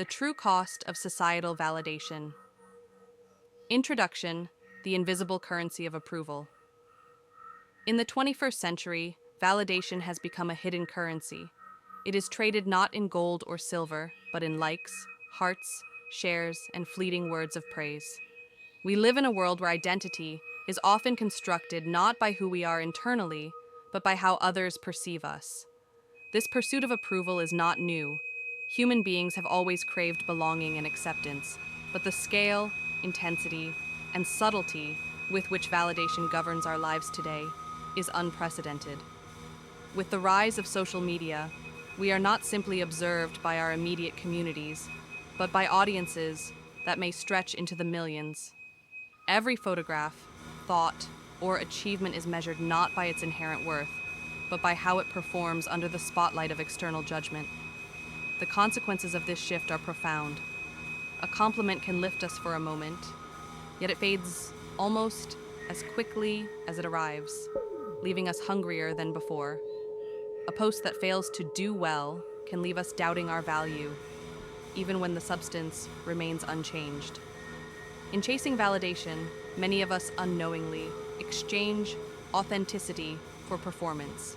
The true cost of societal validation. Introduction, the invisible currency of approval. In the 21st century, validation has become a hidden currency. It is traded not in gold or silver, but in likes, hearts, shares, and fleeting words of praise. We live in a world where identity is often constructed not by who we are internally, but by how others perceive us. This pursuit of approval is not new. Human beings have always craved belonging and acceptance, but the scale, intensity, and subtlety with which validation governs our lives today is unprecedented. With the rise of social media, we are not simply observed by our immediate communities, but by audiences that may stretch into the millions. Every photograph, thought, or achievement is measured not by its inherent worth, but by how it performs under the spotlight of external judgment. The consequences of this shift are profound. A compliment can lift us for a moment, yet it fades almost as quickly as it arrives, leaving us hungrier than before. A post that fails to do well can leave us doubting our value, even when the substance remains unchanged. In chasing validation, many of us unknowingly exchange authenticity for performance,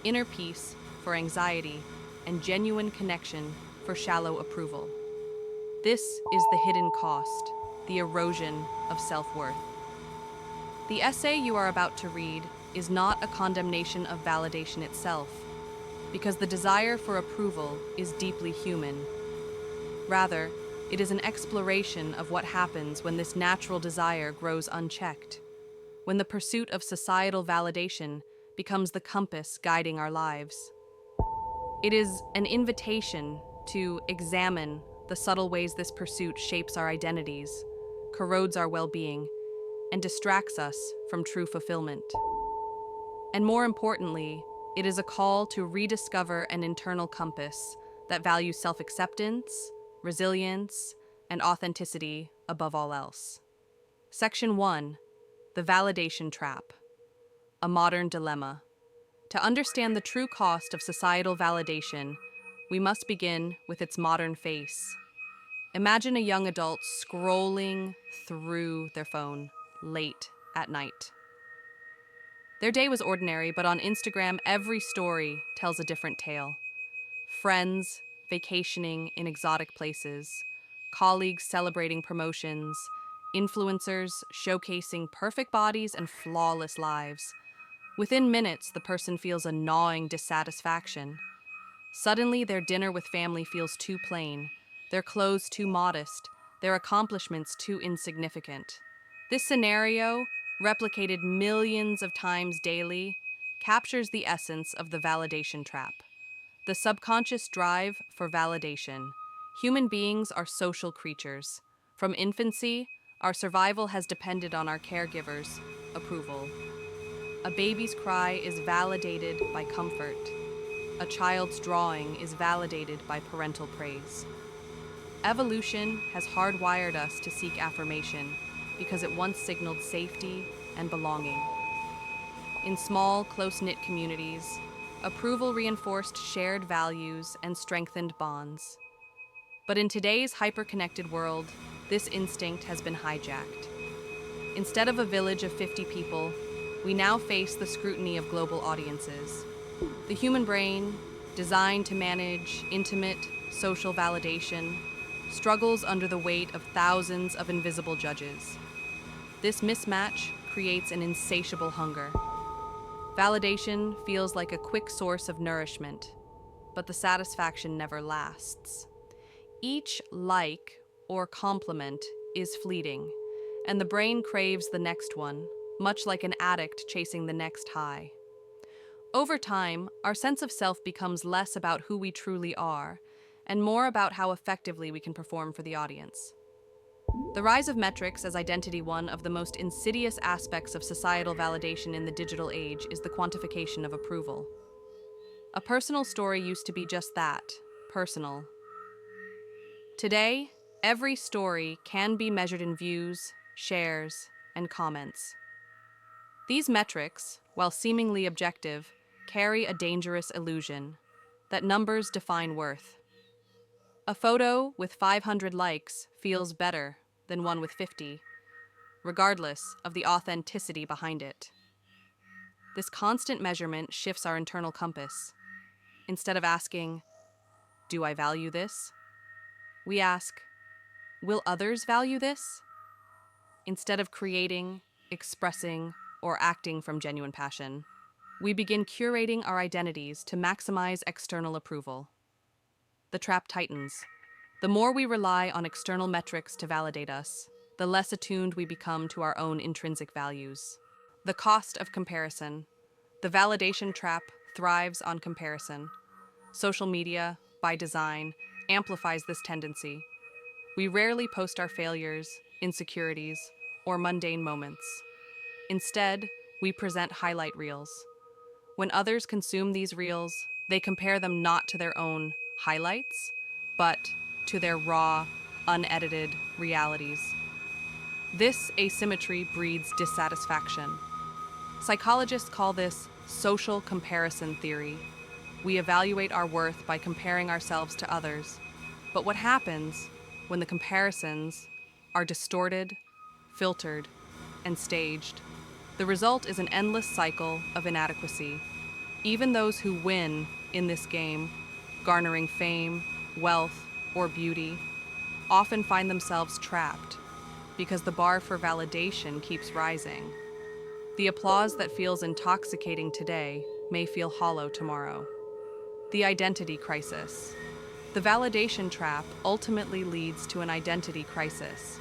inner peace for anxiety, and genuine connection for shallow approval. This is the hidden cost, the erosion of self-worth. The essay you are about to read is not a condemnation of validation itself, because the desire for approval is deeply human. Rather, it is an exploration of what happens when this natural desire grows unchecked, when the pursuit of societal validation becomes the compass guiding our lives. It is an invitation to examine the subtle ways this pursuit shapes our identities, corrodes our well-being, and distracts us from true fulfillment. And more importantly, it is a call to rediscover an internal compass that values self-acceptance, resilience, and authenticity above all else. Section 1. The Validation Trap. A Modern Dilemma. To understand the true cost of societal validation, we must begin with its modern face. Imagine a young adult scrolling through their phone late at night. Their day was ordinary, but on Instagram, every story tells a different tale. Friends vacationing in exotic places, colleagues celebrating promotions, influencers showcasing perfect bodies and flawless lives. Within minutes, the person feels a gnawing dissatisfaction. Suddenly, their dinner with family feels too plain, their clothes too modest, their accomplishments too insignificant. This scenario, replicated millions of times daily, captures the essence of the validation trap. The subconscious drive for validation. Human beings are social creatures. From infancy, our survival has depended on our caregivers' approval. A baby's cry is validated by comfort. A child's drawing is validated by parental praise. Evolution has hardwired us to seek affirmation because it once signaled safety and belonging. In small, close-knit communities, approval reinforced shared values and strengthened bonds. But in today's hyper-connected world, this instinct has been hijacked. Instead of a village of 50 people, we now face the scrutiny of global audiences. The human brain, designed to manage intimate social validation, struggles under the weight of thousands of invisible judges. This mismatch creates an insatiable hunger. Validation feels like a quick source of nourishment, but the satisfaction never lasts. Each like or compliment is fleeting, and the brain craves the next one, much like an addict chasing the next high. Over time, our sense of self becomes less about who we truly are, and more about how effectively we can perform for the audience. The rise of metrics as identity, one of the most insidious aspects of societal validation in the digital age, is the quantification of approval. A personal story used to be just that, personal. Today, every story can be measured in views, shares, and comments. These metrics, while seemingly objective, carry a dangerous illusion that numbers define worth. A photo with 500 likes feels better than one with 50, regardless of the authenticity behind it. This constant measurement shifts our internal compass. Instead of asking, "Do I value this?" we ask, "Will others value this?" Instead of creating, expressing, or acting from genuine passion, we begin curating our identities to maximize external approval. The trap tightens. The more we rely on external metrics to validate us, the less attuned we become to our own intrinsic values. The cost of comparison. The validation trap thrives on comparison. Social media, by design, amplifies this tendency. We rarely post our failures, insecurities, or mundane moments. Instead, we present highlight reels. When others consume these reels, they compare them not to their own highlights, but to their raw, unedited realities. This asymmetry breeds dissatisfaction. Psychologists call this social comparison theory. We evaluate our worth by comparing ourselves to others. But what happens when the comparisons are distorted, filtered, and staged? The result is an endless cycle of inadequacy. Even those who win in this game, garnering fame, wealth, or beauty, often find themselves trapped because the bar for validation keeps rising. The applause that feels intoxicating today may feel hollow tomorrow. The identity crisis. The validation trap ultimately leads to an identity crisis.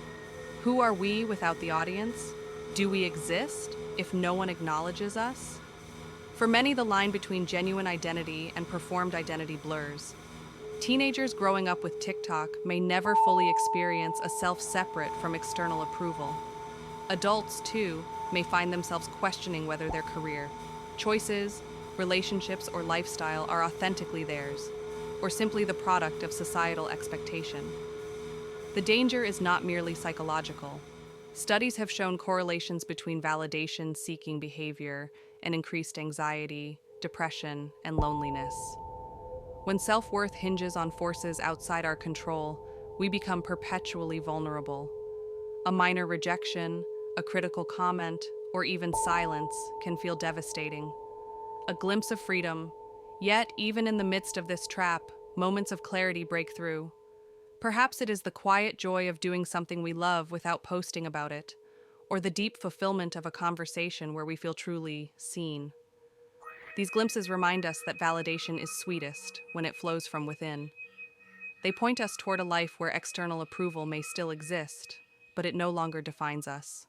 Who are we without the audience? Do we exist if no one acknowledges us? For many, the line between genuine identity and performed identity blurs. Teenagers growing up with TikTok may never fully experience a self separate from external approval. Adults, too, may find themselves questioning whether their career, choices, relationships, or lifestyle are authentically theirs, or simply the product of societal expectation. The danger is not merely psychological. Studies have shown correlations between validation-seeking behavior and increased anxiety, depression, and loneliness. When self-worth hinges on forces outside our control, we become perpetually vulnerable. A minor rejection, a critical comment, or even silence can feel devastating. A glimpse of freedom, yet even in the midst of this trap, moments of clarity break through. Perhaps it is the quiet joy of doing something we love without posting about it, or the deep fulfillment of a conversation where we feel truly seen. These glimpses remind us that validation is sweetest when it flows from within. They point us toward a life where external approval may still exist, but it no longer defines us.